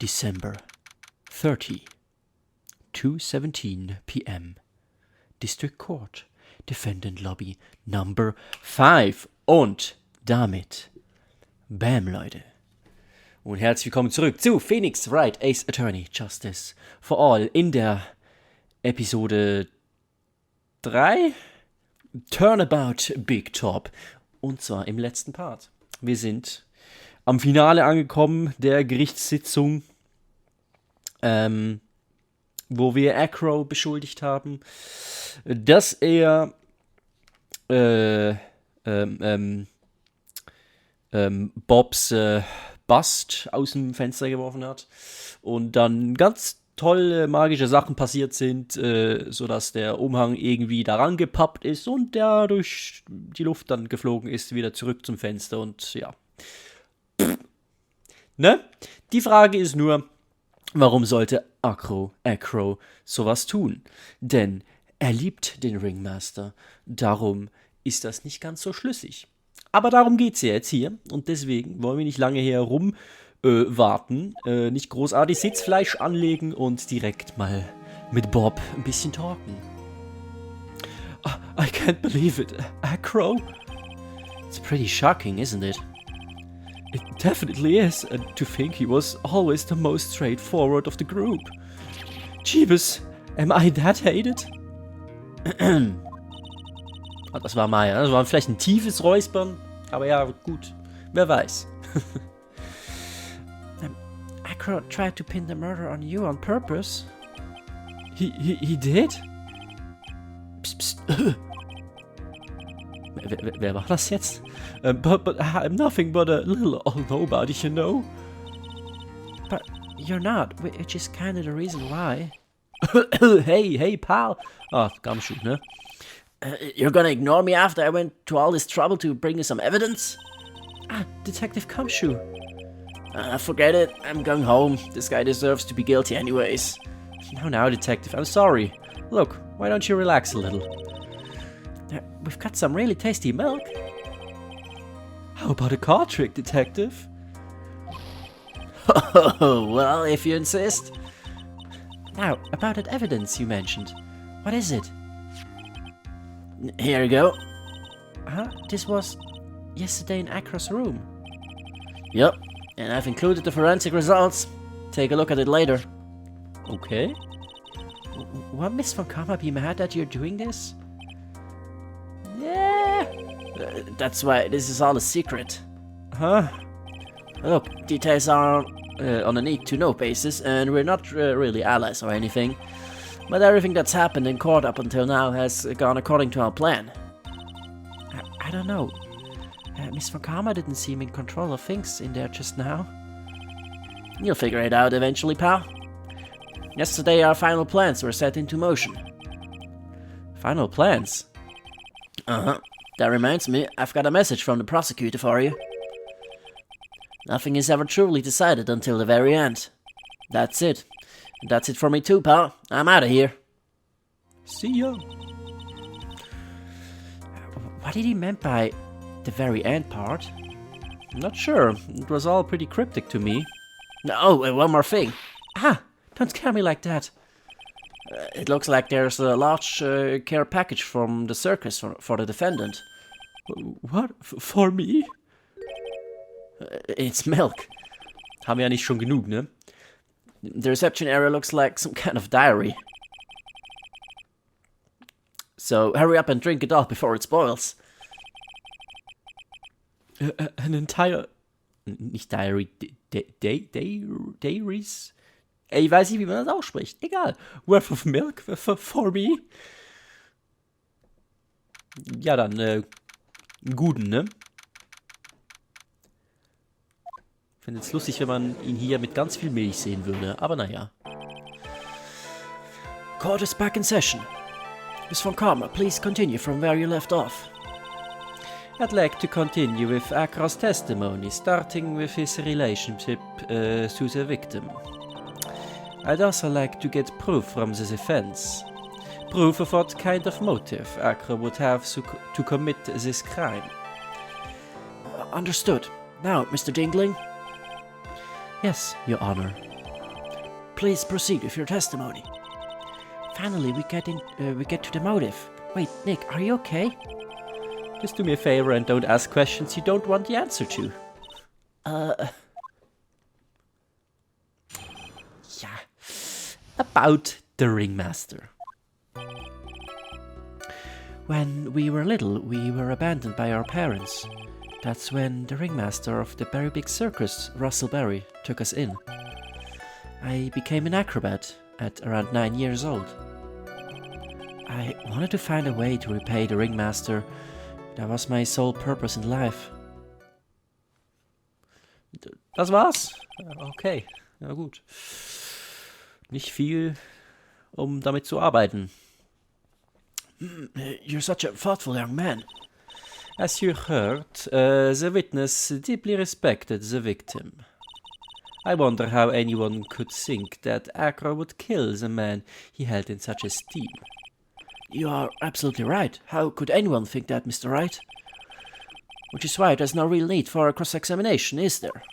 December 30, 2:17 p.m. District Court, Defendant Lobby Number 5. Und damit, bam, Leute. Und herzlich willkommen zurück zu Phoenix Wright, Ace Attorney, Justice for All in der Episode 3, Turnabout Big Top. Und zwar im letzten Part. Wir sind am Finale angekommen der Gerichtssitzung, wo wir Acro beschuldigt haben, dass er Bobs Bust aus dem Fenster geworfen hat und dann ganz tolle magische Sachen passiert sind, sodass der Umhang irgendwie daran gepappt ist und der durch die Luft dann geflogen ist, wieder zurück zum Fenster und ja. Ne? Die Frage ist nur, warum sollte Acro sowas tun? Denn er liebt den Ringmaster, darum ist das nicht ganz so schlüssig. Aber darum geht's ja jetzt hier und deswegen wollen wir nicht lange herum warten, nicht großartig Sitzfleisch anlegen und direkt mal mit Bob ein bisschen talken. I can't believe it, Acro. It's pretty shocking, isn't it? It definitely is, and to think he was always the most straightforward of the group. Jeebus, am I that hated? Das war Maya, das war vielleicht ein tiefes Räuspern, aber ja, gut, wer weiß. Acro tried to pin the murder on you on purpose. He did? Psst, psst. Wer war das jetzt? But I'm nothing but a little old nobody, you know. But you're not, which is kind of the reason why. Hey, pal. Ah, Gumshoe, ne? You're gonna ignore me after I went to all this trouble to bring you some evidence? Detective Gumshoe. Forget it. I'm going home. This guy deserves to be guilty anyways. Now, Detective, I'm sorry. Look, why don't you relax a little? We've got some really tasty milk. How about a card trick, Detective? Well, if you insist. Now, about that evidence you mentioned. What is it? Here you go. This was yesterday in Acro's room. Yep, and I've included the forensic results. Take a look at it later. Okay. Won't Miss Von Karma be mad that you're doing this? Yeah. That's why this is all a secret. Huh? Look, details are on a need-to-know basis, and we're not really allies or anything. But everything that's happened in court up until now has gone according to our plan. I don't know. Miss Von Karma didn't seem in control of things in there just now. You'll figure it out eventually, pal. Yesterday our final plans were set into motion. Final plans? Uh-huh. That reminds me, I've got a message from the prosecutor for you. Nothing is ever truly decided until the very end. That's it. And that's it for me too, pal. I'm out of here. See ya. What did he meant by the very end part? I'm not sure. It was all pretty cryptic to me. Oh, one more thing. Don't scare me like that. It looks like there's a large care package from the circus for the defendant. What? For me? It's milk. Haben wir ja nicht schon genug, ne? The reception area looks like some kind of diary. So hurry up and drink it all before it spoils. An entire... Nicht Diary... Dairies? Ich weiß nicht, wie man das ausspricht. Egal. Worth of milk for me? Ja, dann, einen guten, ne? Ich finde es lustig, wenn man ihn hier mit ganz viel Milch sehen würde. Aber naja. Court is back in session. Miss Von Karma, please continue from where you left off. I'd like to continue with Acro's testimony, starting with his relationship to the victim. I'd also like to get proof from the defense. Proof of what kind of motive Acro would have to commit this crime. Understood. Now, Mr. Dingling? Yes, Your Honor. please proceed with your testimony. Finally, we get to the motive. Wait, Nick, are you okay? Just do me a favor and don't ask questions you don't want the answer to. Yeah. About the ringmaster. When we were little, we were abandoned by our parents. That's when the ringmaster of the very big circus, Russell Berry, took us in. I became an acrobat at around 9 years old. I wanted to find a way to repay the ringmaster. That was my sole purpose in life. Das war's? Okay, na gut. Nicht viel, damit zu arbeiten. You're such a thoughtful young man. As you heard, the witness deeply respected the victim. I wonder how anyone could think that Acro would kill the man he held in such esteem. You are absolutely right. How could anyone think that, Mr. Wright? Which is why there's no real need for a cross-examination, is there?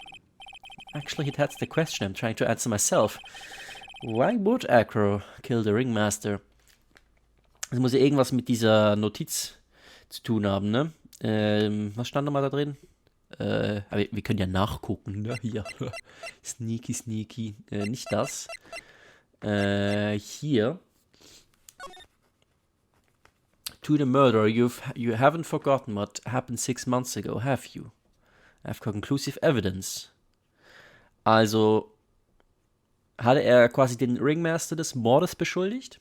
Actually, that's the question I'm trying to answer myself. Why would Acro kill the ringmaster? Das muss ja irgendwas mit dieser Notiz zu tun haben, ne? Was stand nochmal da drin? Aber wir können ja nachgucken, ne? Hier. Sneaky, sneaky. Nicht das. Hier. To the murderer, you haven't forgotten what happened 6 months ago, have you? I've conclusive evidence. Also, hatte er quasi den Ringmaster des Mordes beschuldigt?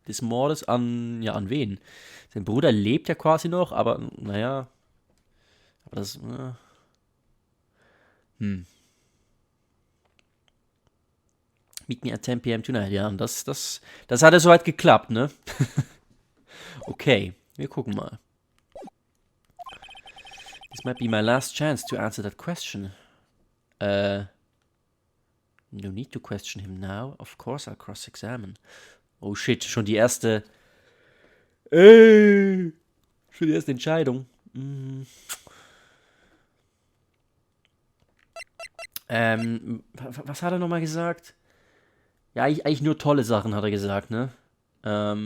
Des Mordes an wen? Sein Bruder lebt ja quasi noch, aber naja. Aber das. Meet me at 10 p.m. tonight. Ja, und das hat ja soweit geklappt, ne? Okay, wir gucken mal. This might be my last chance to answer that question. No need to question him now. Of course I'll cross-examine. Oh shit, schon die erste... schon die erste Entscheidung. Was hat er nochmal gesagt? Ja, eigentlich nur tolle Sachen hat er gesagt, ne? No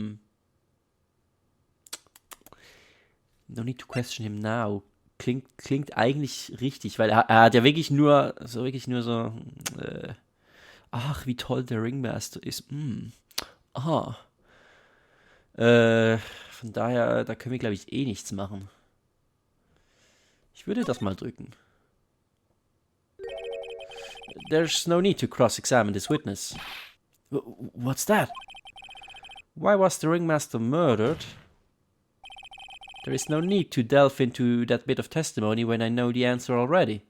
need to question him now. Klingt eigentlich richtig, weil er hat ja wirklich nur so... ach, wie toll der Ringmaster ist. Aha. Von daher, da können wir, glaube ich, eh nichts machen. Ich würde das mal drücken. There's no need to cross-examine this witness. What's that? Why was the ringmaster murdered? There is no need to delve into that bit of testimony when I know the answer already.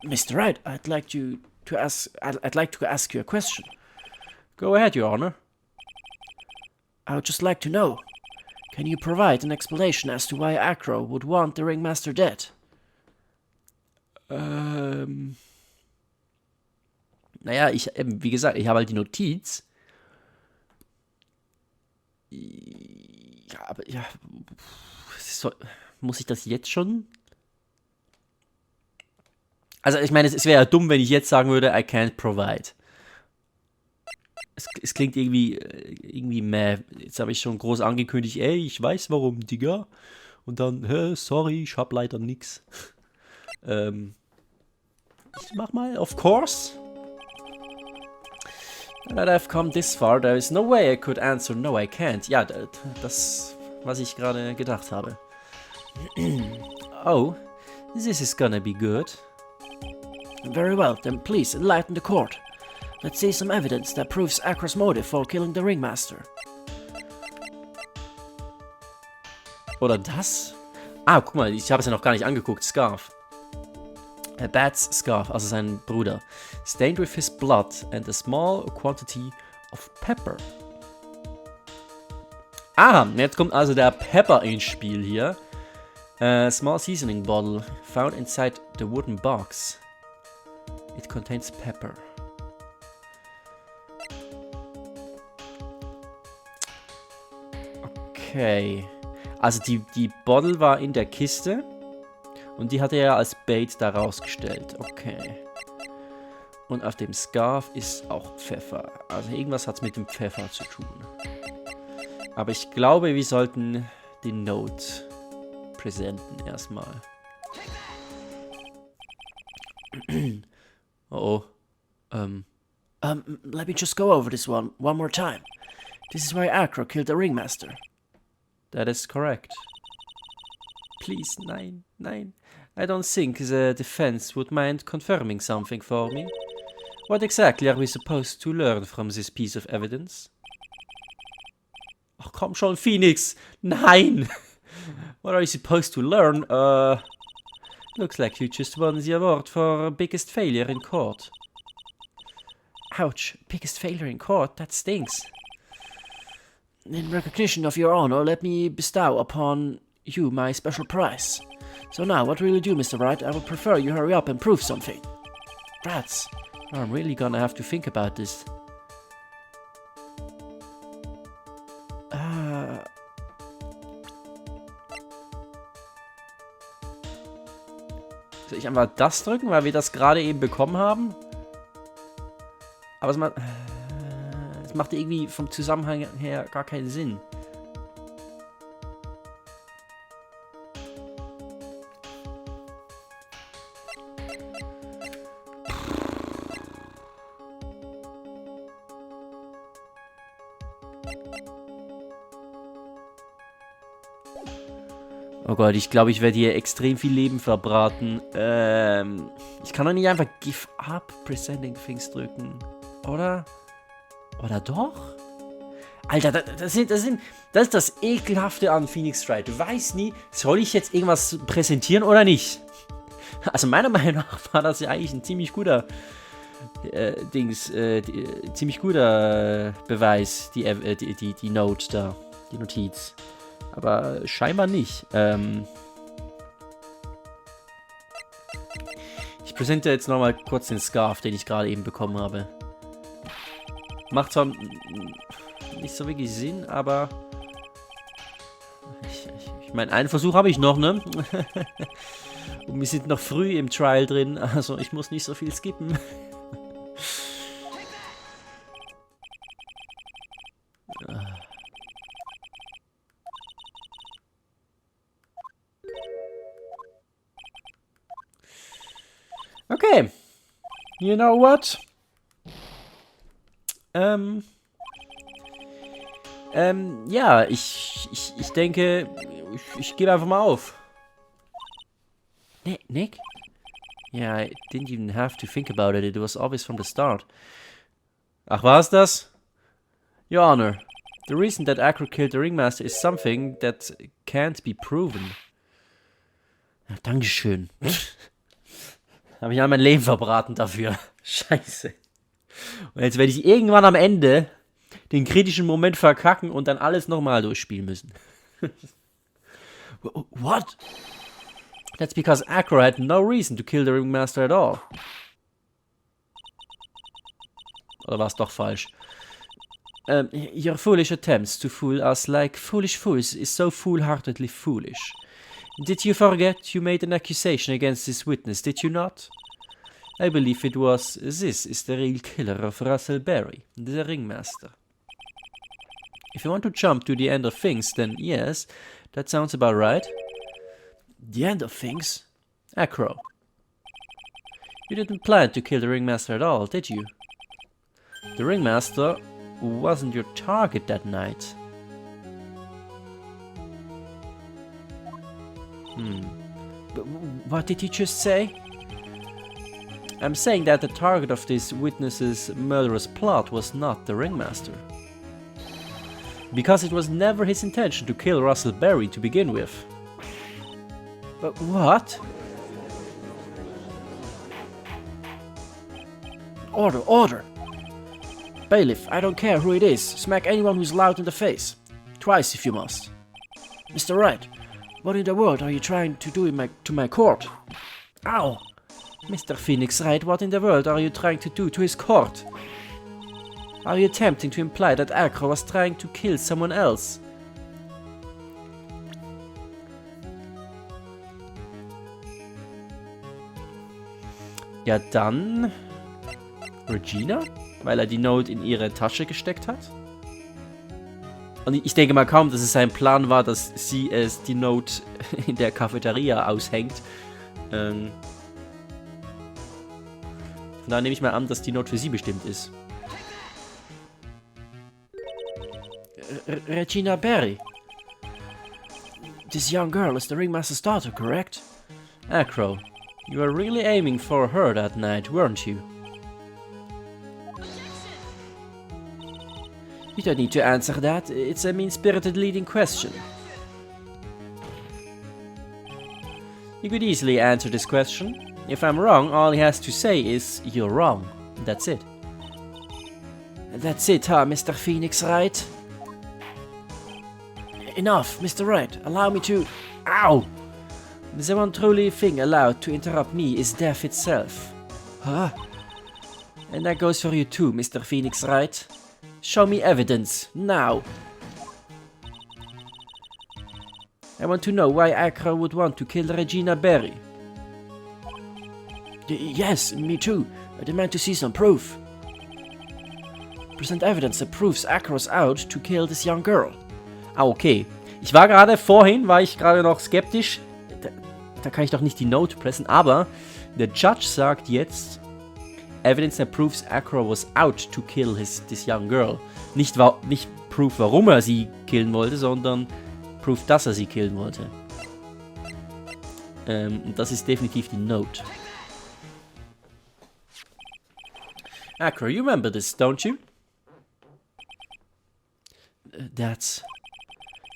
Mr. Wright, I'd like to ask you a question. Go ahead, Your Honor. I would just like to know, can you provide an explanation as to why Acro would want the ringmaster dead? Naja, wie gesagt, ich habe halt die Notiz. Ja, aber ja, muss ich das jetzt schon? Also ich meine, es wäre ja dumm, wenn ich jetzt sagen würde, I can't provide. Es klingt irgendwie meh. Jetzt habe ich schon groß angekündigt, ey, ich weiß warum, Digga. Und dann, sorry, ich hab leider nix. Ich mach mal, of course. Now that I've come this far, there is no way I could answer no, I can't. Ja, das, was ich gerade gedacht habe. Oh, this is gonna be good. Very well, then please enlighten the court. Let's see some evidence that proves Acro's motive for killing the ringmaster. Oder das? Ah, guck mal, ich habe es ja noch gar nicht angeguckt. Scarf. A bat's scarf, also sein Bruder. Stained with his blood and a small quantity of pepper. Ah, jetzt kommt also der Pepper ins Spiel hier. A small seasoning bottle found inside the wooden box. It contains pepper. Okay. Also die Bottle war in der Kiste. Und die hat er ja als Bait da rausgestellt. Okay. Und auf dem Scarf ist auch Pfeffer. Also irgendwas hat es mit dem Pfeffer zu tun. Aber ich glaube, wir sollten den Note präsenten erstmal. Oh. Let me just go over this one more time. This is why Acro killed the ringmaster. That is correct. Please, nein, nein. I don't think the defense would mind confirming something for me. What exactly are we supposed to learn from this piece of evidence? Ach komm schon, Phoenix! Nein! What are you supposed to learn? Looks like you just won the award for biggest failure in court. Ouch, biggest failure in court? That stinks. In recognition of your honor, let me bestow upon you my special prize. So now, what will you do, Mr. Wright? I would prefer you hurry up and prove something. Rats. I'm really gonna have to think about this. Soll ich einfach das drücken, weil wir das gerade eben bekommen haben? Aber es macht irgendwie vom Zusammenhang her gar keinen Sinn. Oh Gott, ich glaube, ich werde hier extrem viel Leben verbraten. Ich kann doch nicht einfach Give Up Presenting Things drücken. Oder? Oder doch? Alter, das ist das Ekelhafte an Phoenix Wright. Du weißt nie, soll ich jetzt irgendwas präsentieren oder nicht? Also meiner Meinung nach war das ja eigentlich ein ziemlich guter ziemlich guter Beweis, die Note da, die Notiz. Aber scheinbar nicht. Ich präsentiere jetzt nochmal kurz den Scarf, den ich gerade eben bekommen habe. Macht zwar nicht so wirklich Sinn, aber ich meine, einen Versuch habe ich noch, ne? Und wir sind noch früh im Trial drin, also ich muss nicht so viel skippen. Okay. You know what? Ja, ich denke, ich gebe einfach mal auf. Nick? Yeah, I didn't even have to think about it. It was obvious from the start. Ach, war's das? Your Honor, the reason that Acro killed the Ringmaster is something that can't be proven. Ja, Dankeschön. Habe ich all mein Leben verbraten dafür. Scheiße. Und jetzt werde ich irgendwann am Ende den kritischen Moment verkacken und dann alles nochmal durchspielen müssen. What? That's because Acro had no reason to kill the Ringmaster at all. Oder war es doch falsch? Your foolish attempts to fool us like foolish fools is so foolhardily foolish. Did you forget you made an accusation against this witness, did you not? I believe it was this is the real killer of Russell Berry, the ringmaster. If you want to jump to the end of things, then yes, that sounds about right. The end of things? Acro. You didn't plan to kill the ringmaster at all, did you? The ringmaster wasn't your target that night. But what did you just say? I'm saying that the target of this witness's murderous plot was not the ringmaster. Because it was never his intention to kill Russell Berry to begin with. But what? Order, order! Bailiff, I don't care who it is. Smack anyone who's loud in the face. Twice if you must. Mr. Wright, what in the world are you trying to do to my court? Ow! Mr. Phoenix Wright, what in the world are you trying to do to his court? Are you attempting to imply that Acro was trying to kill someone else? Ja, dann Regina, weil er die Note in ihre Tasche gesteckt hat. Und ich denke mal kaum, dass es sein Plan war, dass sie die Note in der Cafeteria aushängt. Von daher nehme ich mal an, dass die Note für sie bestimmt ist. Regina Berry. This young girl is the ringmaster's daughter, correct? Acro, you were really aiming for her that night, weren't you? You don't need to answer that. It's a mean-spirited leading question. You could easily answer this question. If I'm wrong, all he has to say is, you're wrong. That's it. That's it, huh, Mr. Phoenix Wright? Enough, Mr. Wright. Allow me to... Ow! The one truly thing allowed to interrupt me is death itself. Huh? And that goes for you too, Mr. Phoenix Wright. Show me evidence, now. I want to know why Acro would want to kill Regina Berry. Yes, me too. I demand to see some proof. Present evidence that proves Acro's out to kill this young girl. Ah, okay. Vorhin war ich gerade noch skeptisch. Da kann ich doch nicht die Note pressen, aber der Judge sagt jetzt, evidence that proves Acro was out to kill this young girl. Nicht proof, warum er sie killen wollte, sondern proof, dass er sie killen wollte. Und das ist definitiv die Note. Acro, you remember this, don't you?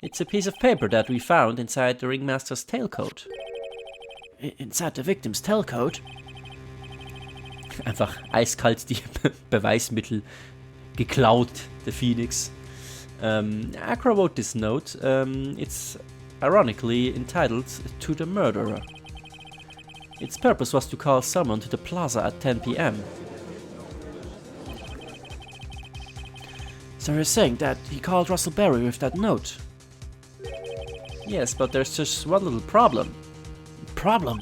It's a piece of paper that we found inside the ringmaster's tailcoat. Inside the victim's tailcoat? Einfach eiskalt die Beweismittel geklaut, der Phoenix. Acro wrote this note. It's ironically entitled To the Murderer. Its purpose was to call someone to the plaza at 10 p.m. So you're saying that he called Russell Berry with that note? Yes, but there's just one little problem. Problem?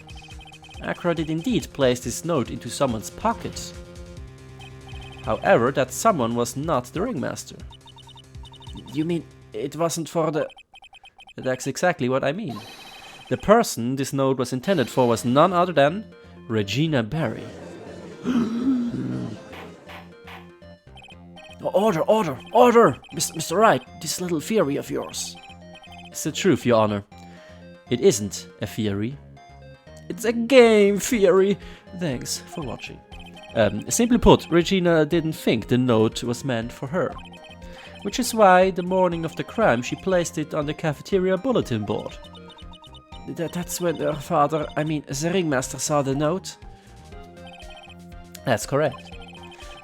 Acro did indeed place this note into someone's pocket. However, that someone was not the ringmaster. You mean it wasn't for the... That's exactly what I mean. The person this note was intended for was none other than Regina Berry. Order! Mr. Wright, this little theory of yours. It's the truth, Your Honor. It isn't a theory. It's a game theory. Thanks for watching. Simply put, Regina didn't think the note was meant for her. Which is why, the morning of the crime, she placed it on the cafeteria bulletin board. That's when her father, the ringmaster, saw the note? That's correct.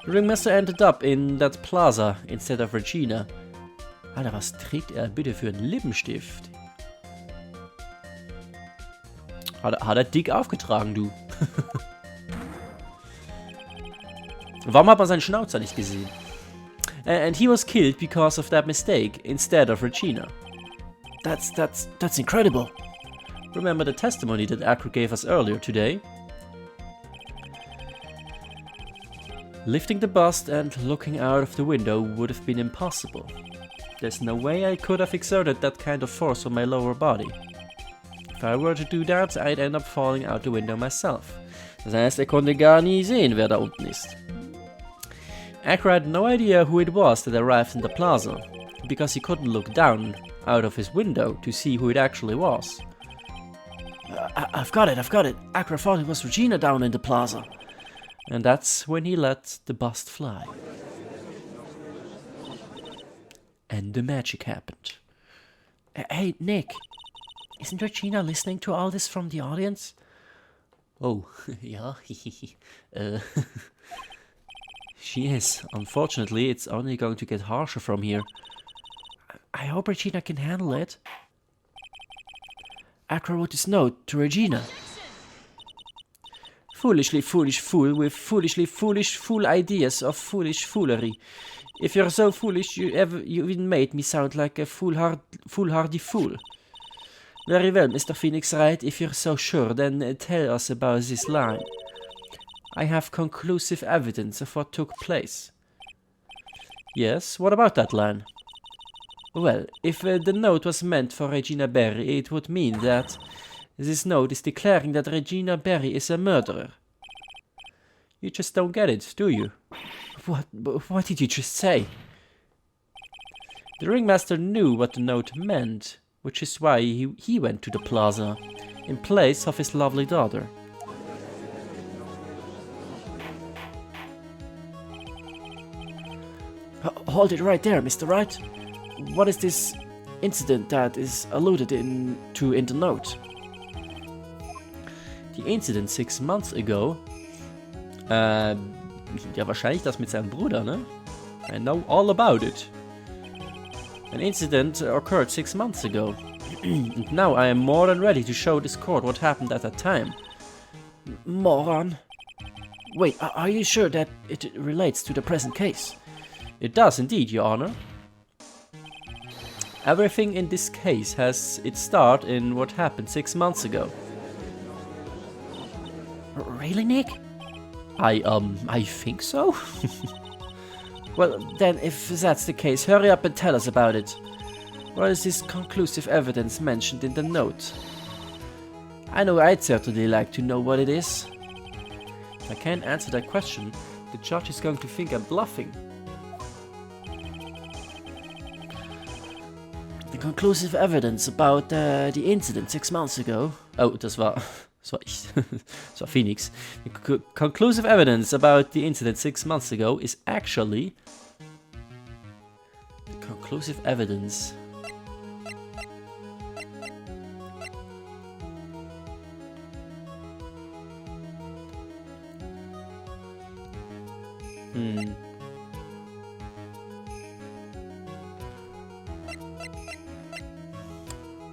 The ringmaster ended up in that plaza instead of Regina. Alter, was trägt er bitte für einen Lippenstift? Hat er dick aufgetragen, du. Warum hat man seinen Schnauzer nicht gesehen? And he was killed because of that mistake, instead of Regina. That's incredible. Remember the testimony that Acro gave us earlier today? Lifting the bust and looking out of the window would have been impossible. There's no way I could have exerted that kind of force on my lower body. If I were to do that, I'd end up falling out the window myself. Das heißt, konnte gar nie sehen, wer da unten ist. Acro had no idea who it was that arrived in the plaza, because he couldn't look down out of his window to see who it actually was. I've got it. Acro thought it was Regina down in the plaza. And that's when he let the bust fly. And the magic happened. Hey, Nick. Isn't Regina listening to all this from the audience? Oh, yeah. She is. Unfortunately, it's only going to get harsher from here. I hope Regina can handle it. Acro wrote this note to Regina. Foolishly foolish fool with foolishly foolish fool ideas of foolish foolery. If you're so foolish, you even made me sound like a foolhardy fool. Very well, Mr. Phoenix Wright, if you're so sure, then tell us about this line. I have conclusive evidence of what took place. Yes, what about that line? Well, if the note was meant for Regina Barry, it would mean that this note is declaring that Regina Barry is a murderer. You just don't get it, do you? What did you just say? The ringmaster knew what the note meant, which is why he went to the plaza, in place of his lovely daughter. Hold it right there, Mr. Wright. What is this incident that is alluded to in the note? The incident 6 months ago. Ja, wahrscheinlich das mit seinem Bruder, ne? I know all about it. An incident occurred 6 months ago. And now I am more than ready to show this court what happened at that time. Moron. Wait, are you sure that it relates to the present case? It does indeed, Your Honor. Everything in this case has its start in what happened 6 months ago. Really, Nick? I think so. Well, then, if that's the case, hurry up and tell us about it. What is this conclusive evidence mentioned in the note? I know I'd certainly like to know what it is. If I can't answer that question, the judge is going to think I'm bluffing. The conclusive evidence about the incident 6 months ago. Oh, das war ich. Das war Phoenix. The conclusive evidence about the incident 6 months ago is actually the conclusive evidence.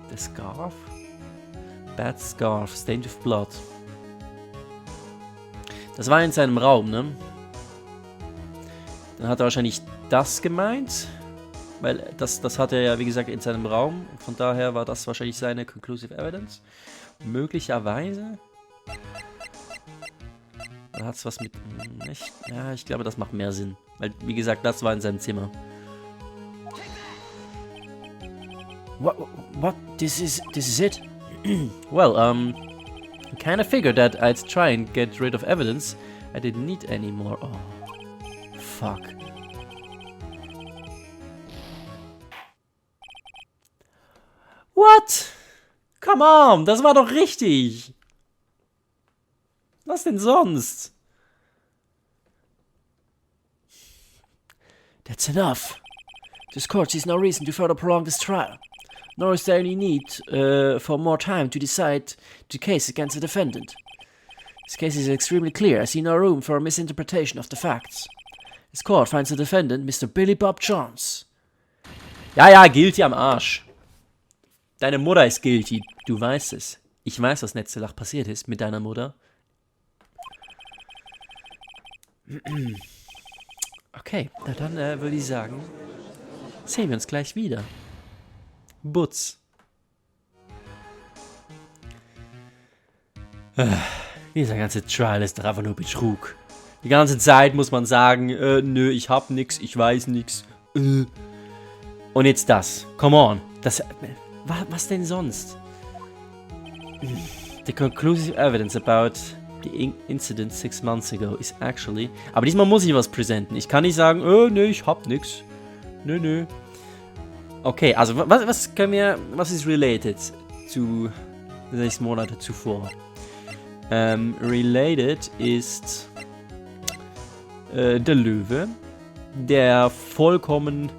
The scarf? Bad scarf, stained with blood. Das war in seinem Raum, ne? Dann hat er wahrscheinlich das gemeint. Weil das hat er ja, wie gesagt, in seinem Raum. Von daher war das wahrscheinlich seine conclusive evidence. Möglicherweise. Oder hat es was mit... Ja, ich glaube, das macht mehr Sinn. Weil, wie gesagt, das war in seinem Zimmer. What? This is it? Well, I kinda figured that I'd try and get rid of evidence I didn't need anymore. Oh, fuck. What? Come on, das war doch richtig. Was denn sonst? That's enough. This court sees no reason to further prolong this trial. Nor is there any need for more time to decide the case against the defendant. This case is extremely clear. I see no room for a misinterpretation of the facts. This court finds the defendant Mr. Billy Bob Jones. Ja, guilty am Arsch. Deine Mutter ist guilty. Du weißt es. Ich weiß, was letzte Nacht passiert ist mit deiner Mutter. Okay, na dann würde ich sagen, sehen wir uns gleich wieder. Butz. Dieser ganze Trial ist doch einfach nur Betrug. Die ganze Zeit muss man sagen, nö, ich hab nix, ich weiß nix. Und jetzt das. Come on. Das, was denn sonst? The conclusive evidence about the incident 6 months ago is actually... Aber diesmal muss ich was präsentieren. Ich kann nicht sagen, nö, ich hab nix. Nö. Okay, also was ist related zu 6 Monate zuvor? Related ist der Löwe, der vollkommen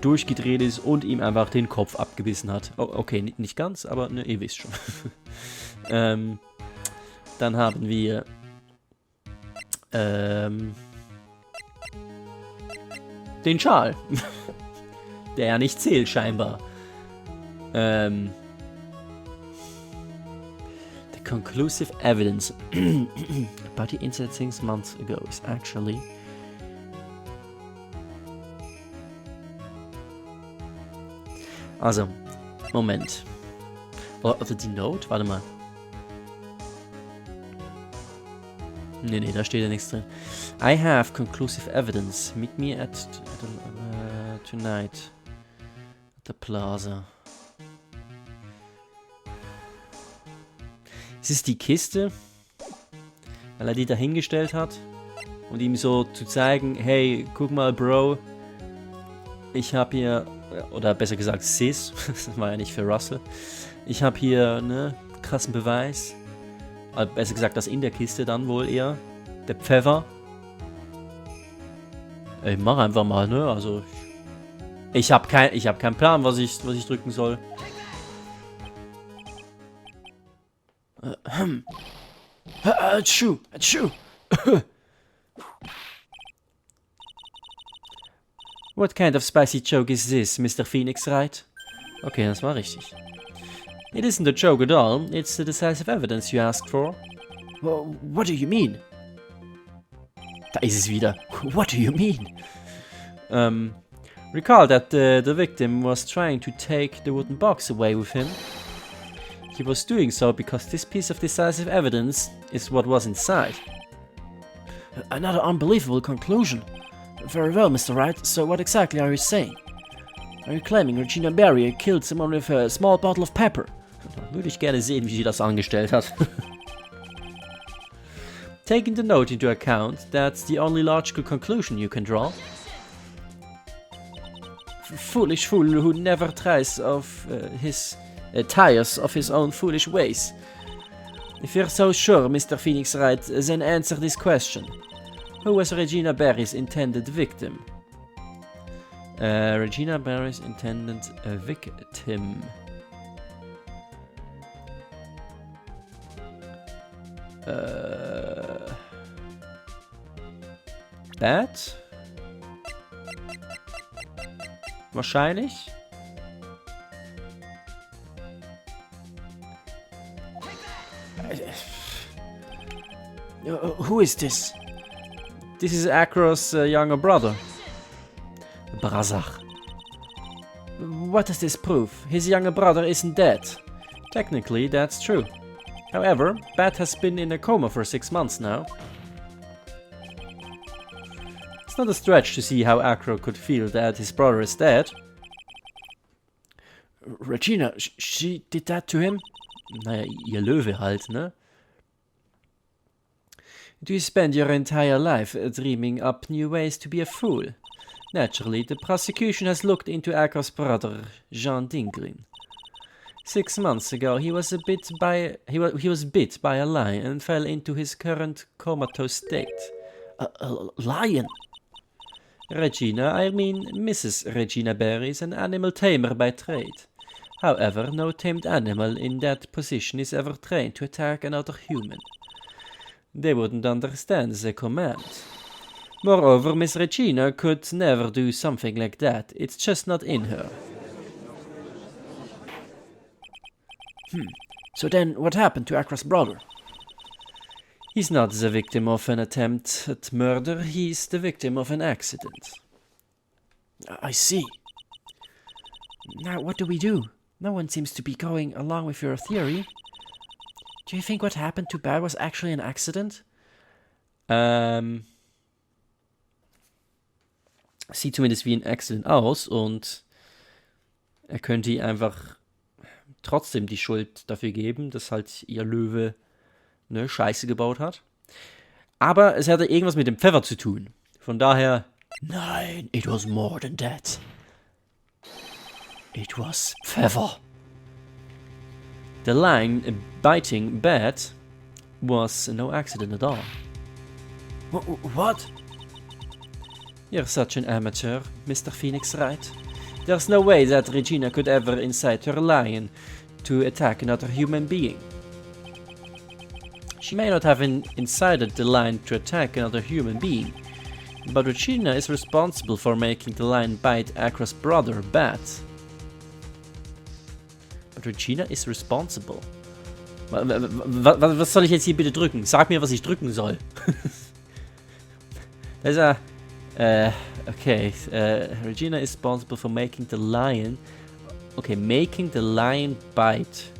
durchgedreht ist und ihm einfach den Kopf abgebissen hat. Oh, okay, nicht ganz, aber ne, ihr wisst schon. Dann haben wir den Schal. Der ja nicht zählt, scheinbar. The conclusive evidence about the incident 6 months ago is actually... Also, Moment. Oder die Note? Warte mal. Nee, da steht ja nichts drin. I have conclusive evidence. Meet me at tonight at the plaza. Es ist die Kiste, weil er die dahingestellt hat und ihm so zu zeigen, hey, guck mal, Bro, ich habe hier, oder besser gesagt Sis, das war ja nicht für Russell, ich habe hier, ne, krassen Beweis, besser gesagt das in der Kiste dann wohl eher, der Pfeffer. Ich mach einfach mal, ne, also ich hab keinen Plan, was ich drücken soll. Achtung. What kind of spicy joke is this, Mr. Phoenix, Wright? Okay, das war richtig. It isn't a joke at all. It's the decisive evidence you asked for. Well, what do you mean? Da ist es wieder. What do you mean? Recall that the victim was trying to take the wooden box away with him. He was doing so because this piece of decisive evidence is what was inside. Another unbelievable conclusion. Very well, Mr. Wright, so what exactly are you saying? Are you claiming Regina Barrier killed someone with a small bottle of pepper? Würde ich gerne sehen, wie sie das angestellt hat. Taking the note into account, that's the only logical conclusion you can draw. Foolish fool who never tires of his own foolish ways. If you're so sure, Mr. Phoenix Wright, then answer this question. Who was Regina Barry's intended victim? Regina Barry's intended victim. That? Wahrscheinlich. Who is this? This is Acro's younger brother. Brazach. What does this prove? His younger brother isn't dead. Technically, that's true. However, Bat has been in a coma for 6 months now. It's not a stretch to see how Acro could feel that his brother is dead. Regina, she did that to him? Naja, ihr Löwe halt, ne? Do you spend your entire life dreaming up new ways to be a fool? Naturally, the prosecution has looked into Acro's brother, Jean Dinglin. 6 months ago, he was bit by a lion and fell into his current comatose state. A lion? Regina, I mean Mrs. Regina Barry, is an animal tamer by trade. However, no tamed animal in that position is ever trained to attack another human. They wouldn't understand the command. Moreover, Miss Regina could never do something like that. It's just not in her. So then, what happened to Acro's brother? He's not the victim of an attempt at murder, he's the victim of an accident. I see. Now, what do we do? No one seems to be going along with your theory. Do you think what happened to Bad was actually an accident? Sieht zumindest wie ein Accident aus und er könnte ihr einfach trotzdem die Schuld dafür geben, dass halt ihr Löwe ne Scheiße gebaut hat. Aber es hatte irgendwas mit dem Pfeffer zu tun. Von daher, nein, it was more than that. It was Pfeffer. The lion biting Bat was no accident at all. What? You're such an amateur, Mr. Phoenix Wright. There's no way that Regina could ever incite her lion to attack another human being. She may not have incited the lion to attack another human being, but Regina is responsible for making the lion bite Acro's brother, Bat. But Regina is responsible. Was soll ich jetzt hier bitte drücken? Sag mir, was ich drücken soll. Da ist er. Okay. Regina is responsible for making the lion. Okay, making the lion bite.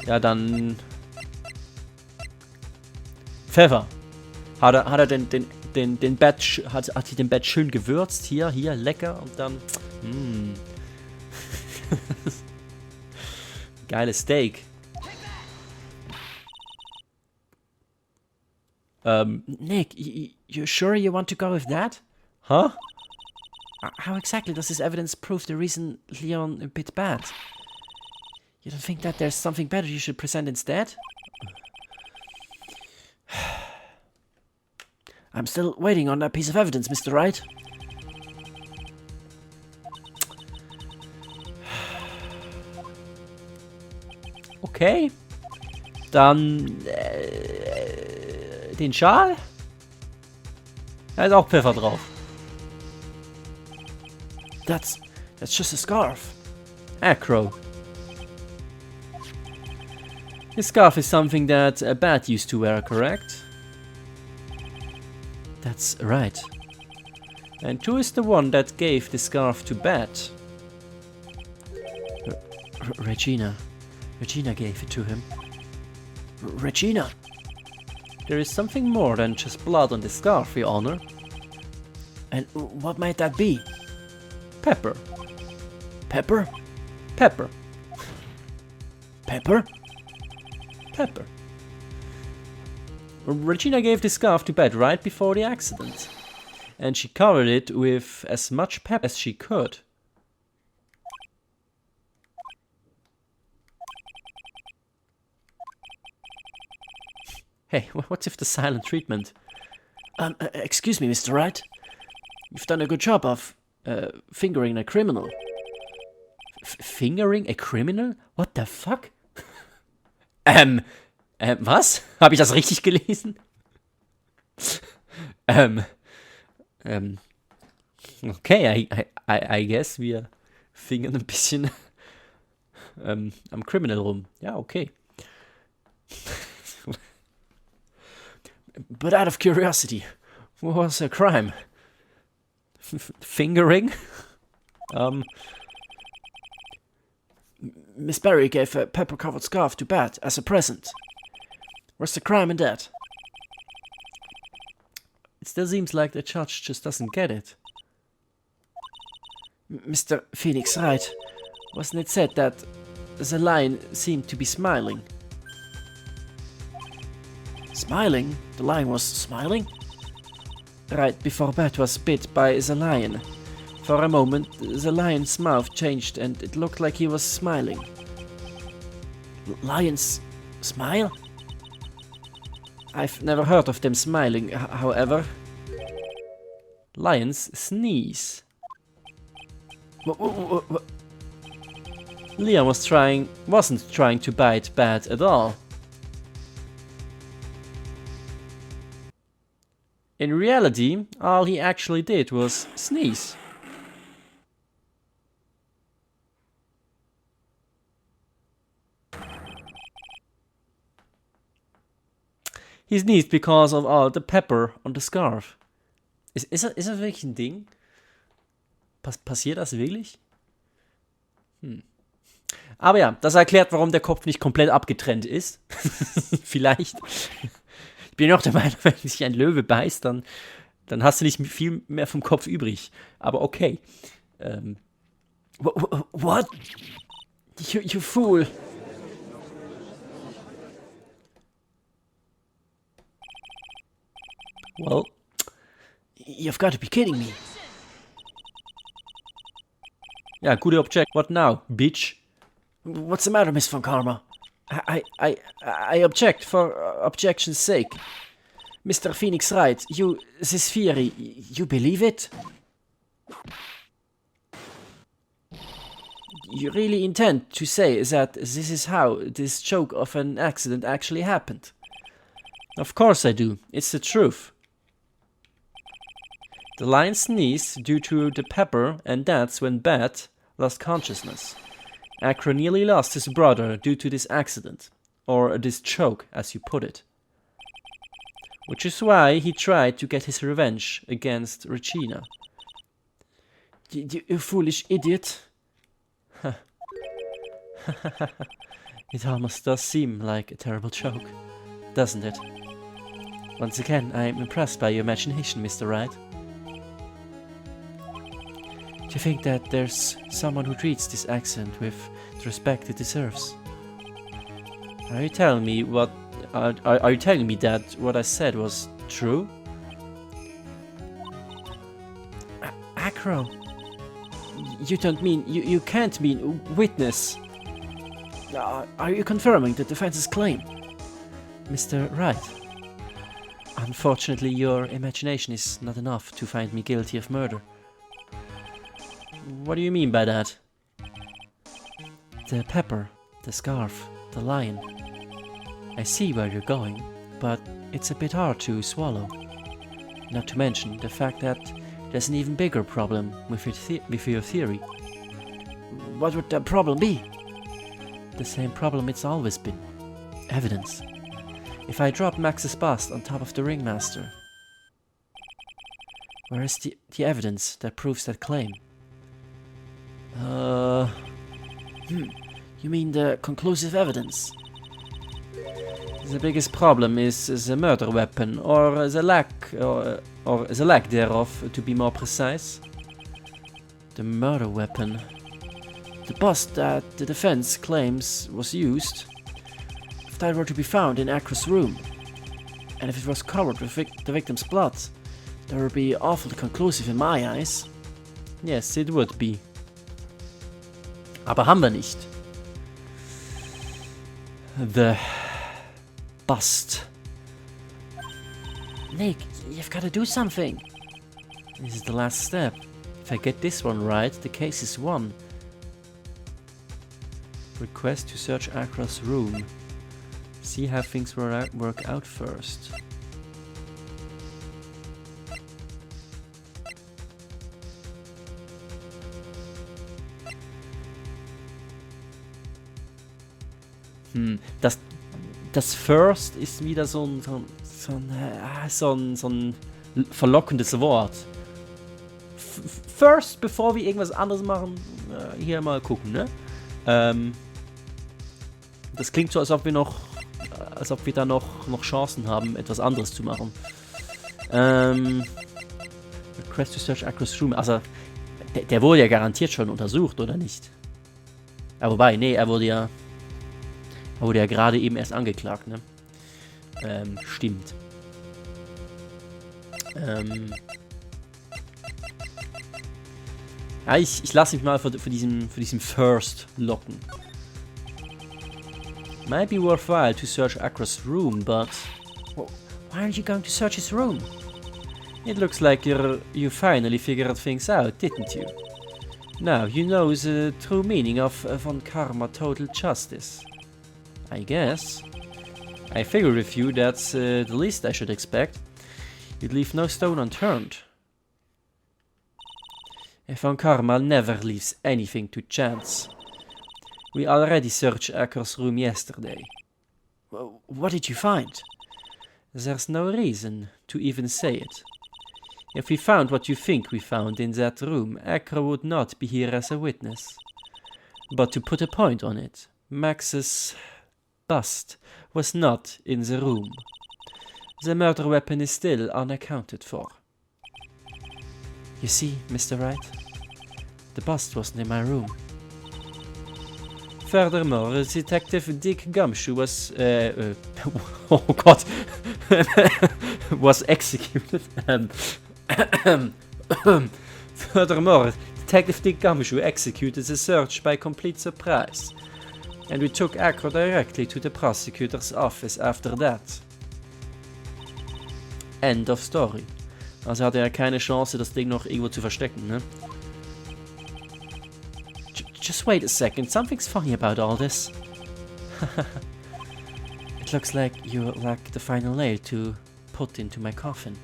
Ja, dann Pfeffer. Hat er den Bett, hat sie den Bett schön gewürzt. Hier, lecker. Und dann, geiles Steak. Nick, you sure you want to go with that? Huh? How exactly does this evidence prove the reason Leon a bit bad? You don't think that there's something better you should present instead? I'm still waiting on that piece of evidence, Mr. Wright. Okay. Dann den Schal. Da ist auch Pfeffer drauf. That's just a scarf. Acro. This scarf is something that a bat used to wear, correct? That's right. And who is the one that gave the scarf to Bat? Regina. Regina gave it to him. Regina! There is something more than just blood on the scarf, Your Honor. And what might that be? Pepper. Pepper? Pepper. Pepper? Pepper. Regina gave the scarf to Bat right before the accident. And she covered it with as much pepper as she could. Hey, what's with the silent treatment? Excuse me, Mr. Wright. You've done a good job of fingering a criminal. Fingering a criminal? What the fuck? Was? Habe ich das richtig gelesen? Okay, I guess wir fingern ein bisschen am Criminal rum. Ja, okay. But out of curiosity, what was her crime? Fingering? Miss Barry gave a pepper-covered scarf to Bat as a present. What's the crime in that? It still seems like the judge just doesn't get it. Mr. Phoenix Wright, wasn't it said that the lion seemed to be smiling? Smiling? The lion was smiling? Right before Bat was bit by the lion. For a moment, the lion's mouth changed and it looked like he was smiling. Lions smile? I've never heard of them smiling, however. Lions sneeze. Leon wasn't trying to bite Bat at all. In reality, all he actually did was sneeze. He sneezed because of all the pepper on the scarf. Ist das wirklich ein Ding? Passiert das wirklich? Aber ja, das erklärt, warum der Kopf nicht komplett abgetrennt ist. Vielleicht. Ich bin auch der Meinung, wenn sich ein Löwe beißt, dann hast du nicht viel mehr vom Kopf übrig. Aber okay. What? You fool. Well, you've got to be kidding me. Yeah, good object. What now, bitch? What's the matter, Miss Von Karma? I object for objection's sake. Mr. Phoenix Wright, this theory, you believe it? You really intend to say that this is how this joke of an accident actually happened? Of course I do. It's the truth. The lion sneezed due to the pepper, and that's when Bat lost consciousness. Acro nearly lost his brother due to this accident, or this choke, as you put it. Which is why he tried to get his revenge against Regina. You foolish idiot. It almost does seem like a terrible joke, doesn't it? Once again, I am impressed by your imagination, Mr. Wright. Do you think that there's someone who treats this accident with the respect it deserves? Are you telling me what? Are you telling me that what I said was true? Acro, you don't mean you can't mean witness. Are you confirming the defense's claim, Mr. Wright? Unfortunately, your imagination is not enough to find me guilty of murder. What do you mean by that? The pepper, the scarf, the lion. I see where you're going, but it's a bit hard to swallow. Not to mention the fact that there's an even bigger problem with your theory. What would that problem be? The same problem it's always been. Evidence. If I drop Max's bust on top of the ringmaster, where is the evidence that proves that claim? You mean the conclusive evidence? The biggest problem is the murder weapon, or the lack thereof, to be more precise. The murder weapon. The bust that the defense claims was used. If that were to be found in Acro's room, and if it was covered with the victim's blood, that would be awfully conclusive in my eyes. Yes, it would be. Aber haben wir nicht. The bust. Nick, you've got to do something. This is the last step. If I get this one right, the case is won. Request to search Acro's room. See how things work out first. Das First ist wieder so ein verlockendes Wort. First, bevor wir irgendwas anderes machen, hier mal gucken, ne? Das klingt so, als ob wir da noch Chancen haben, etwas anderes zu machen. Request to search Acro's room. Also, der wurde ja garantiert schon untersucht, oder nicht? Aber wobei, nee, er wurde ja gerade eben erst angeklagt, ne? Stimmt. Ja, ich lasse mich mal für diesem First locken. Might be worthwhile to search Acro's room, but why aren't you going to search his room? It looks like you finally figured things out, didn't you? Now you know the true meaning of von Karma total justice. I guess. I figure with you that's the least I should expect. You'd leave no stone unturned. Von Karma never leaves anything to chance. We already searched Acro's room yesterday. What did you find? There's no reason to even say it. If we found what you think we found in that room, Acro would not be here as a witness. But to put a point on it, Max's bust was not in the room. The murder weapon is still unaccounted for. You see, Mr. Wright, the bust wasn't in my room. Furthermore, Detective Dick Gumshoe was, oh God, was executed. Furthermore, Detective Dick Gumshoe executed the search by complete surprise, and we took Acro directly to the prosecutor's office after that. End of story. Also hatte er keine Chance, das Ding noch irgendwo zu verstecken, ne? Just wait a second, something's funny about all this. It looks like you lack the final nail to put into my coffin.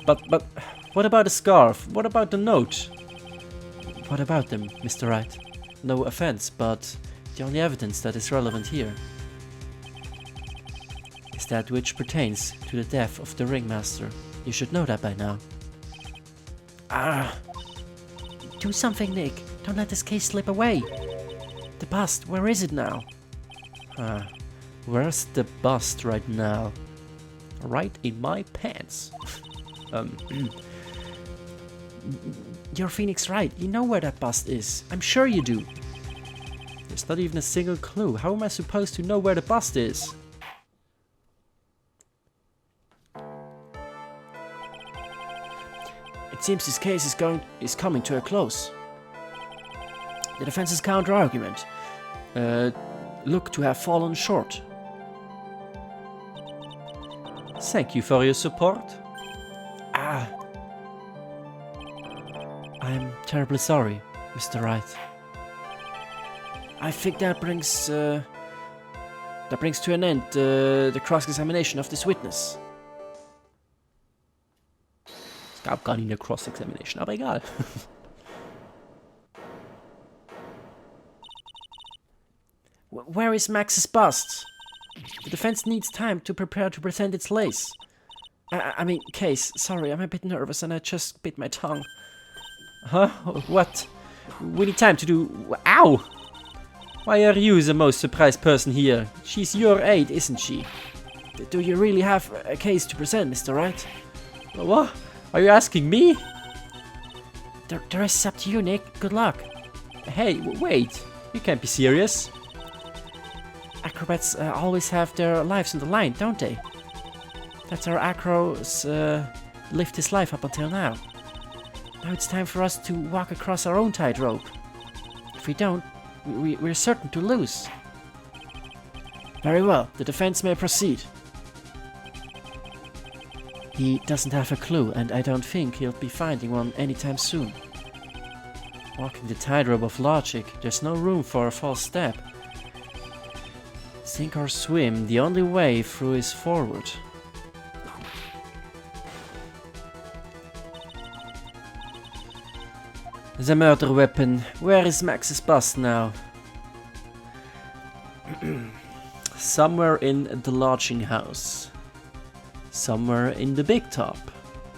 But what about the scarf? What about the note? What about them, Mr. Wright? No offense, but the only evidence that is relevant here is that which pertains to the death of the ringmaster. You should know that by now. Do something, Nick. Don't let this case slip away. The bust, where is it now? Where's the bust right now? Right in my pants. You're Phoenix Wright. You know where that bust is. I'm sure you do. There's not even a single clue. How am I supposed to know where the bust is? It seems this case is coming to a close. The defense's counter-argument look to have fallen short. Thank you for your support. I'm terribly sorry, Mr. Wright. I think that brings to an end the cross-examination of this witness. Es gab gar nicht eine Cross-Examination, aber egal. Where is Max's bust? The defense needs time to prepare to present its case. I mean, case. Sorry, I'm a bit nervous and I just bit my tongue. Huh? What? We need time to do... Ow! Why are you the most surprised person here? She's your aide, isn't she? Do you really have a case to present, Mr. Wright? What? Are you asking me? The rest is up to you, Nick. Good luck. Hey, wait. You can't be serious. Acrobats always have their lives on the line, don't they? That's how Acro's lived his life up until now. Now it's time for us to walk across our own tightrope. If we don't, we're certain to lose. Very well, the defense may proceed. He doesn't have a clue, and I don't think he'll be finding one anytime soon. Walking the tightrope of logic, there's no room for a false step. Sink or swim, the only way through is forward. The murder weapon. Where is Max's bust now? Somewhere in the lodging house. Somewhere in the big top.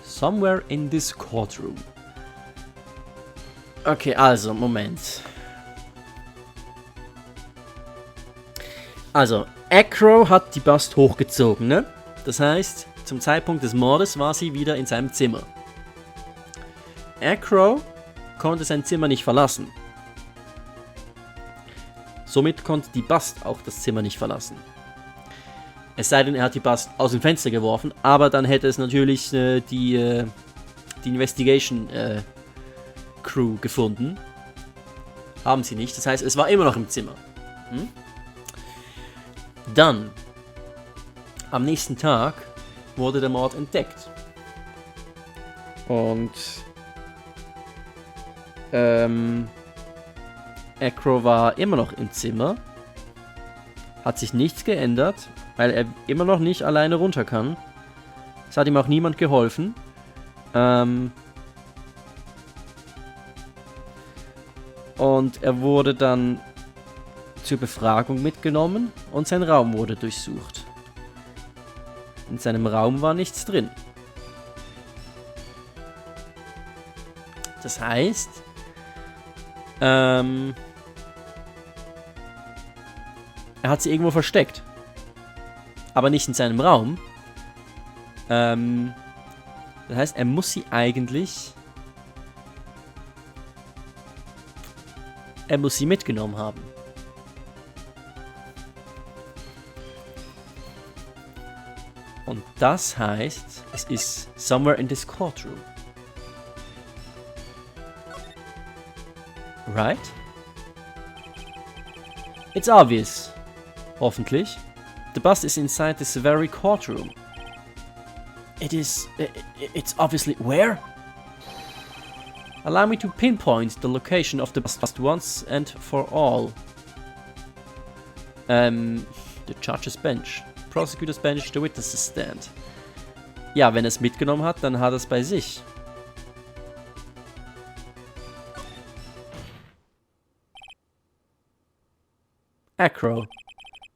Somewhere in this courtroom. Okay, also, Moment. Also, Acro hat die Bust hochgezogen, ne? Das heißt, zum Zeitpunkt des Mordes war sie wieder in seinem Zimmer. Acro konnte sein Zimmer nicht verlassen. Somit konnte die Bust auch das Zimmer nicht verlassen. Es sei denn, er hat die Bust aus dem Fenster geworfen, aber dann hätte es natürlich die Investigation Crew gefunden. Haben sie nicht, das heißt, es war immer noch im Zimmer. Dann, am nächsten Tag, wurde der Mord entdeckt. Und Acro war immer noch im Zimmer. Hat sich nichts geändert, weil er immer noch nicht alleine runter kann. Es hat ihm auch niemand geholfen. Und er wurde dann zur Befragung mitgenommen und sein Raum wurde durchsucht. In seinem Raum war nichts drin. Das heißt, er hat sie irgendwo versteckt. Aber nicht in seinem Raum. Das heißt, er muss sie eigentlich... Er muss sie mitgenommen haben. Und das heißt, es ist somewhere in this courtroom. Right? It's obvious. Hoffentlich. The bust is inside this very courtroom. It's obviously where? Allow me to pinpoint the location of the bust once and for all. The judge's bench. Prosecutor's bench, the witness's stand. Ja, wenn er es mitgenommen hat, dann hat er es bei sich. Acro,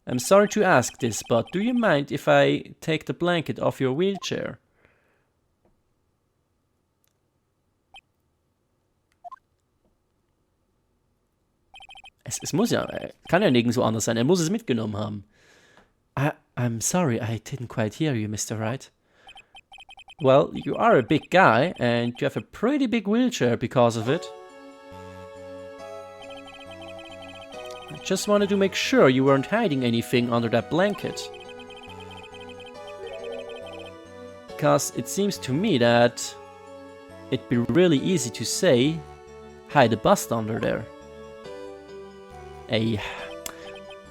I'm sorry to ask this, but do you mind if I take the blanket off your wheelchair? Es muss ja, kann ja nirgendwo anders sein, er muss es mitgenommen haben. I'm sorry, I didn't quite hear you, Mr. Wright. Well, you are a big guy, and you have a pretty big wheelchair because of it. I just wanted to make sure you weren't hiding anything under that blanket. Because it seems to me that it'd be really easy to say, hide a bust under there. Ey,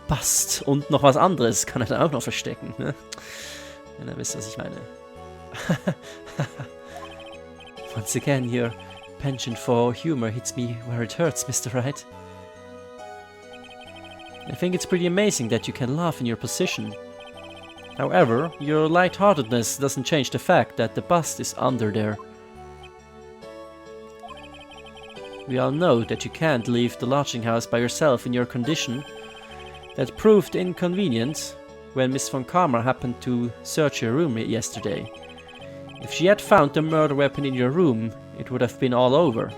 Bust und noch was anderes kann er da auch noch verstecken, ne? Wenn ihr wisst, was ich meine. Once again, your penchant for humor hits me where it hurts, Mr. Wright. I think it's pretty amazing that you can laugh in your position. However, your lightheartedness doesn't change the fact that the bust is under there. We all know that you can't leave the lodging house by yourself in your condition. That proved inconvenient when Miss von Karma happened to search your room yesterday. If she had found the murder weapon in your room, it would have been all over.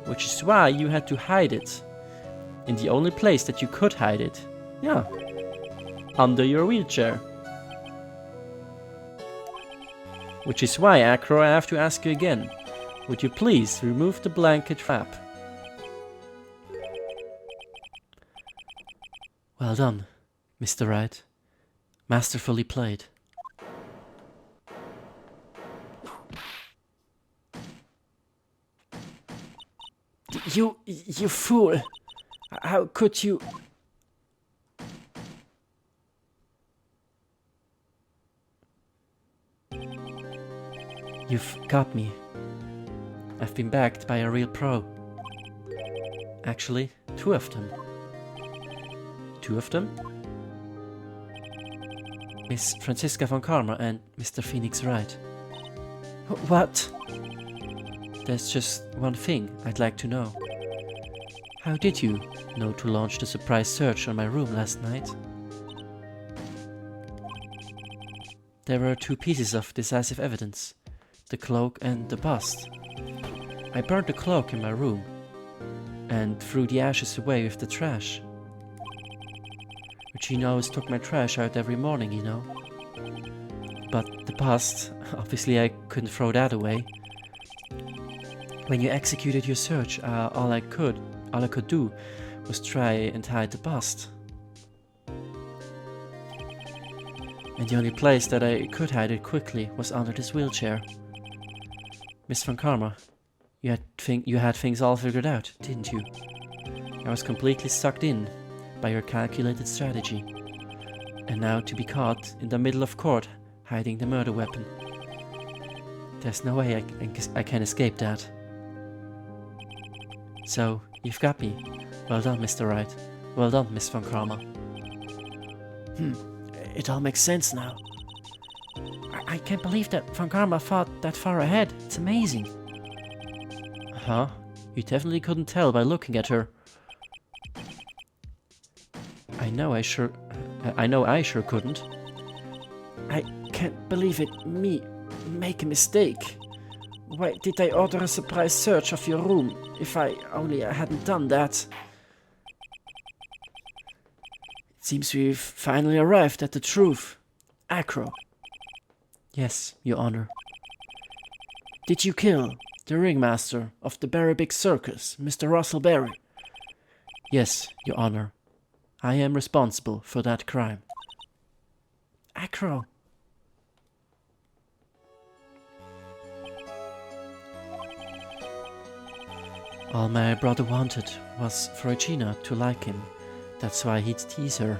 Which is why you had to hide it. In the only place that you could hide it. Yeah. Under your wheelchair. Which is why, Acro, I have to ask you again. Would you please remove the blanket wrap? Well done, Mr. Wright. Masterfully played. You fool! How could you... You've got me. I've been backed by a real pro. Actually, two of them. Two of them? Miss Franziska von Karma and Mr. Phoenix Wright. What? There's just one thing I'd like to know. How did you know to launch the surprise search on my room last night? There were two pieces of decisive evidence, the cloak and the bust. I burned the cloak in my room and threw the ashes away with the trash. Regina always took my trash out every morning, you know. But the bust, obviously I couldn't throw that away. When you executed your search, all I could do was try and hide the bust. And the only place that I could hide it quickly was under this wheelchair. Miss von Karma, you had things all figured out, didn't you? I was completely sucked in by your calculated strategy. And now to be caught in the middle of court hiding the murder weapon. There's no way I can escape that. So, you've got me. Well done, Mr. Wright. Well done, Miss von Karma. It all makes sense now. I can't believe that von Karma thought that far ahead. It's amazing. Huh? You definitely couldn't tell by looking at her. I know I sure couldn't. I can't believe it. Me make a mistake. Why did I order a surprise search of your room if I only hadn't done that? It seems we've finally arrived at the truth. Acro. Yes, Your Honor. Did you kill the ringmaster of the Berry Big Circus, Mr. Russell Berry? Yes, Your Honor. I am responsible for that crime. Acro. All my brother wanted was for Regina to like him. That's why he'd tease her.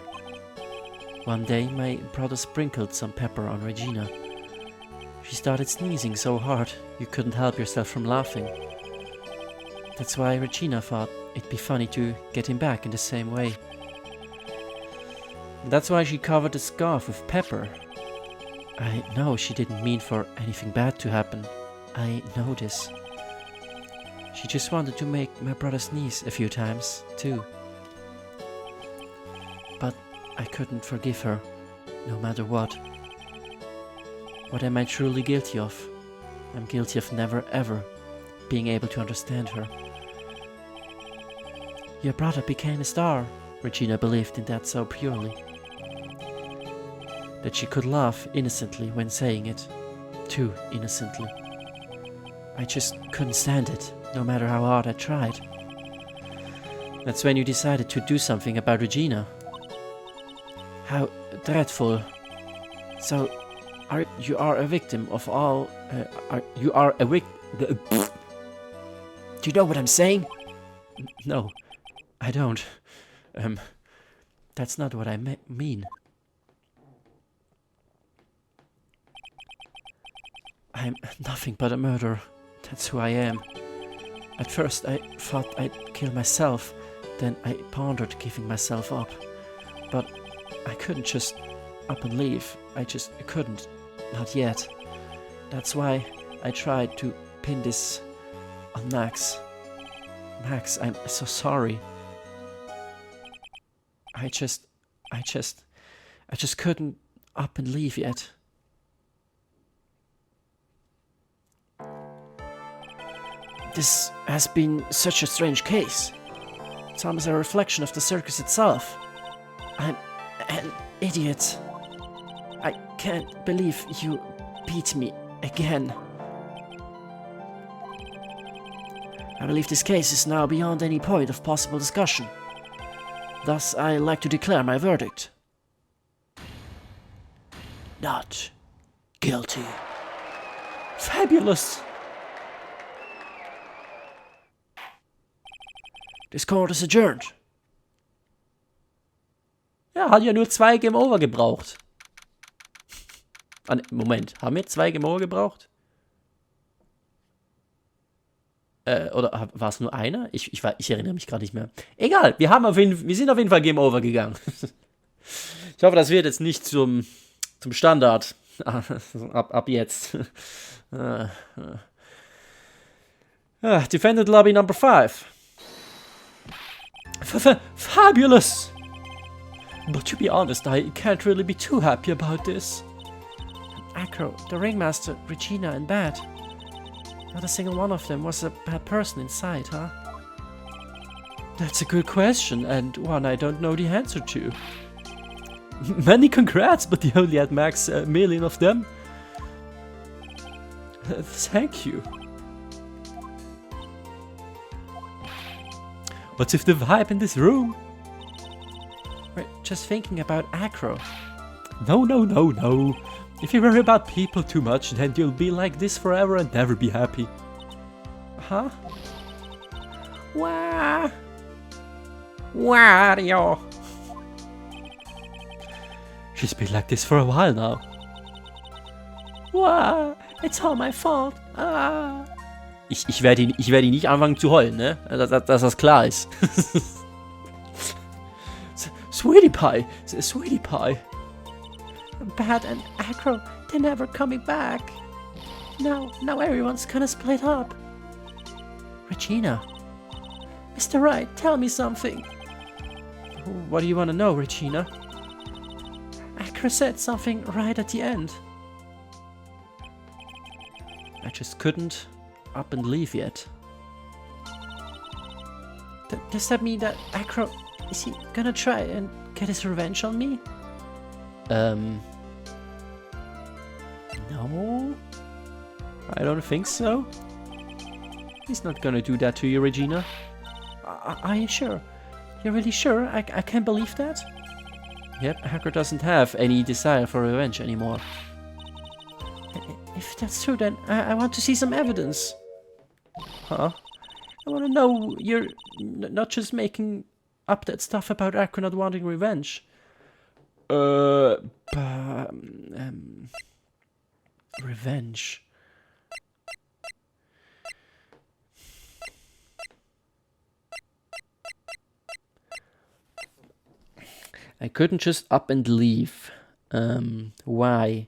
One day my brother sprinkled some pepper on Regina. She started sneezing so hard you couldn't help yourself from laughing. That's why Regina thought it'd be funny to get him back in the same way. That's why she covered the scarf with pepper. I know she didn't mean for anything bad to happen. I know this. She just wanted to make my brother sneeze a few times, too. But I couldn't forgive her, no matter what. What am I truly guilty of? I'm guilty of never ever being able to understand her. Your brother became a star. Regina believed in that so purely. that she could laugh innocently when saying it. Too innocently. I just couldn't stand it, no matter how hard I tried. That's when you decided to do something about Regina. How dreadful. So, you are a victim of all... you are a victim... Do you know what I'm saying? No, I don't. That's not what I mean. I'm nothing but a murderer. That's who I am. At first I thought I'd kill myself, then I pondered giving myself up. But I couldn't just up and leave. I couldn't. Not yet. That's why I tried to pin this on Max. Max, I'm so sorry. I just couldn't up and leave yet. This has been such a strange case. It's almost a reflection of the circus itself. I'm an idiot. I can't believe you beat me again. I believe this case is now beyond any point of possible discussion. Thus, I like to declare my verdict. Not guilty. Fabulous! This court is adjourned. Ja, hat ja nur 2 Game Over gebraucht. Ah, ne, Moment, haben wir 2 Game Over gebraucht? Oder war es nur einer? Ich erinnere mich gerade nicht mehr. Egal, wir sind auf jeden Fall Game Over gegangen. Ich hoffe, das wird jetzt nicht zum Standard. ab jetzt. Defendant Lobby Number 5. Fabulous! But to be honest, I can't really be too happy about this. Acro, the ringmaster, Regina, and Bad. Not a single one of them was a bad person inside, huh? That's a good question, and one I don't know the answer to. Many congrats, but you only had max a million of them. Thank you. What's with the vibe in this room? We're just thinking about Acro. No. If you worry about people too much, then you'll be like this forever and never be happy. Huh? Wah! Wario! She's been like this for a while now. Wah! It's all my fault. Ah! Ich werde ihn nicht anfangen zu heulen, ne? Dass das klar ist. Sweetie Pie! Sweetie Pie! Bad and Acro, they're never coming back. Now everyone's gonna split up. Regina. Mr. Wright, tell me something. What do you want to know, Regina? Acro said something right at the end. I just couldn't up and leave yet. Does that mean that Acro, is he gonna try and get his revenge on me? No, I don't think so. He's not gonna do that to you, Regina. Are you sure? You're really sure? I can't believe that? Yep, Hacker doesn't have any desire for revenge anymore. If that's true, then I want to see some evidence. Huh? I want to know you're not just making up that stuff about Hacker not wanting revenge. Revenge. I couldn't just up and leave. Why?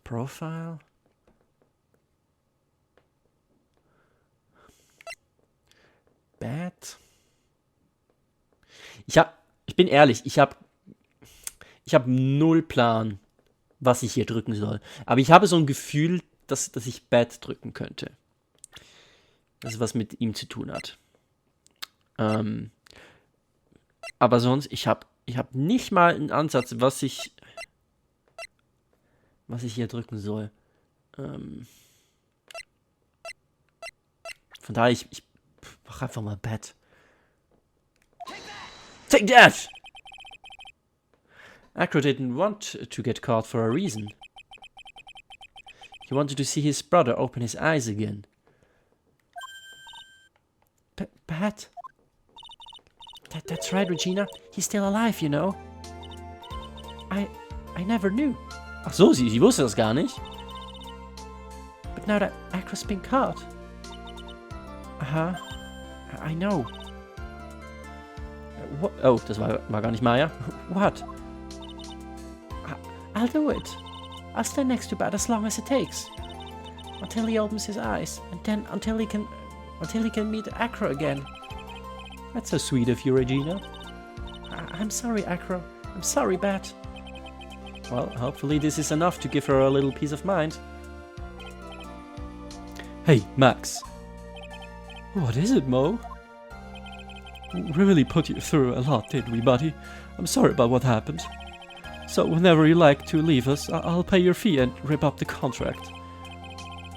Profile? Bad? Ich bin ehrlich, ich hab null Plan, was ich hier drücken soll. Aber ich habe so ein Gefühl, dass ich Bad drücken könnte. dass es was mit ihm zu tun hat. Aber sonst, ich hab nicht mal einen Ansatz, was ich hier drücken soll. Von daher, ich mach einfach mal Bett. Take that! Acro didn't want to get caught for a reason. He wanted to see his brother open his eyes again. Pat? That's right, Regina. He's still alive, you know. I never knew. Ach so, sie wusste das gar nicht. But now that Acro's been caught. I know. What? Oh, das war gar nicht Maya. What? I'll do it. I'll stand next to Bat as long as it takes. Until he opens his eyes. And then until he can meet Acro again. That's so sweet of you, Regina. I'm sorry, Acro. I'm sorry, Bat. Well, hopefully this is enough to give her a little peace of mind. Hey, Max. What is it, Mo? We really put you through a lot, didn't we, buddy? I'm sorry about what happened. So whenever you like to leave us, I'll pay your fee and rip up the contract.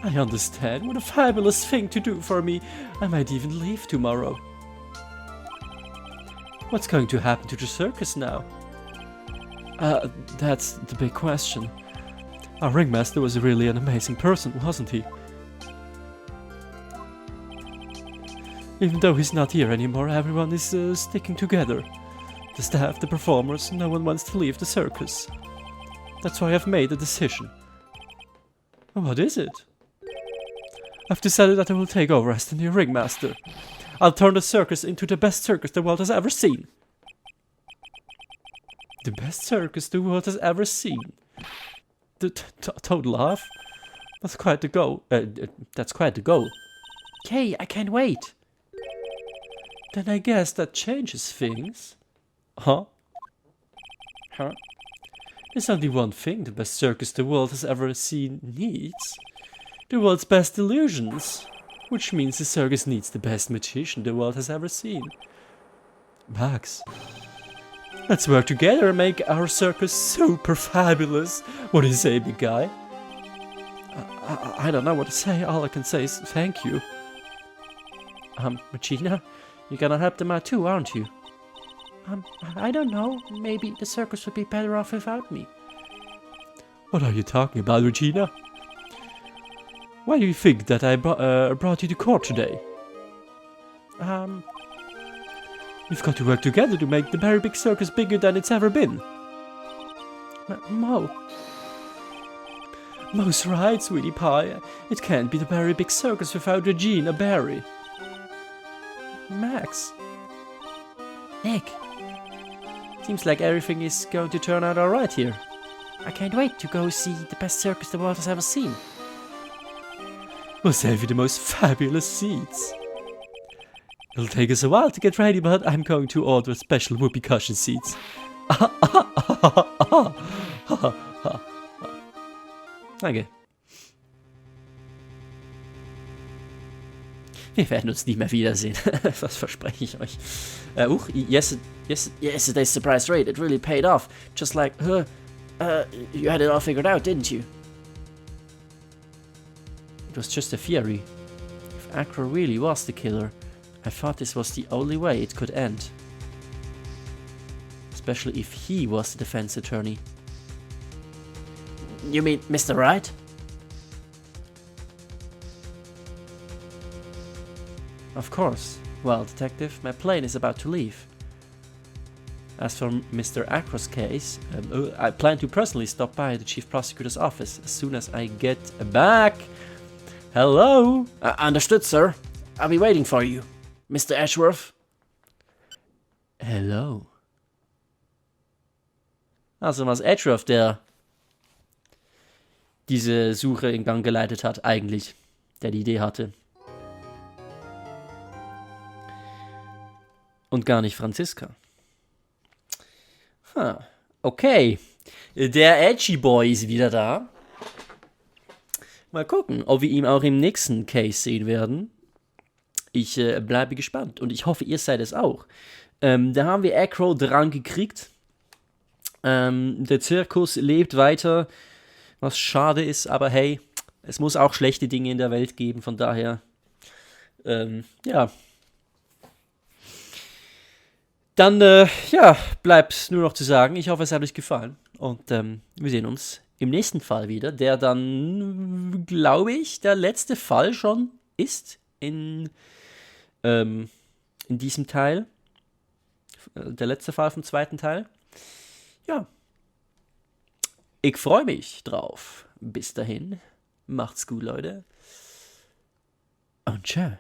I understand. What a fabulous thing to do for me. I might even leave tomorrow. What's going to happen to the circus now? That's the big question. Our ringmaster was really an amazing person, wasn't he? Even though he's not here anymore, everyone is sticking together. The staff, the performers, no one wants to leave the circus. That's why I've made a decision. What is it? I've decided that I will take over as the new ringmaster. I'll turn the circus into the best circus the world has ever seen. The best circus the world has ever seen. The total laugh. That's quite the goal. That's quite the goal. Okay, I can't wait. Then I guess that changes things. Huh? There's only one thing the best circus the world has ever seen needs. The world's best illusions. Which means the circus needs the best magician the world has ever seen. Max. Let's work together and make our circus super fabulous. What do you say, big guy? I don't know what to say. All I can say is thank you. Regina, you're gonna help them out too, aren't you? I don't know. Maybe the circus would be better off without me. What are you talking about, Regina? Why do you think that I brought you to court today? We've got to work together to make the very big circus bigger than it's ever been. Mo's right, sweetie pie. It can't be the very big circus without Regina Barry. Max. Nick. Seems like everything is going to turn out alright here. I can't wait to go see the best circus the world has ever seen. We'll save you the most fabulous seats. It'll take us a while to get ready, but I'm going to order special whoopee cushion seats. Danke. Wir werden uns nie mehr wiedersehen. Das verspreche ich euch. Yesterday's surprise raid, it really paid off. Just like, you had it all figured out, didn't you? It was just a theory. If Acro really was the killer, I thought this was the only way it could end. Especially if he was the defense attorney. You mean Mr. Wright? Of course. Well, detective, my plane is about to leave. As for Mr. Acro's case, I plan to personally stop by the chief prosecutor's office as soon as I get back. Hello? Understood, sir. I'll be waiting for you, Mr. Ashworth. Hello. Also was Ashworth, der diese Suche in Gang geleitet hat, eigentlich. Der die Idee hatte. Und gar nicht Franziska. Okay. Der Edgy Boy ist wieder da. Mal gucken, ob wir ihn auch im nächsten Case sehen werden. Ich bleibe gespannt und ich hoffe, ihr seid es auch. Da haben wir Acro dran gekriegt. Der Zirkus lebt weiter, was schade ist, aber hey, es muss auch schlechte Dinge in der Welt geben, von daher, ja. Dann, bleibt nur noch zu sagen, ich hoffe, es hat euch gefallen und wir sehen uns im nächsten Fall wieder, der dann, glaube ich, der letzte Fall schon ist in diesem Teil. Der letzte Fall vom zweiten Teil. Ja. Ich freue mich drauf. Bis dahin. Macht's gut, Leute. Und tschö.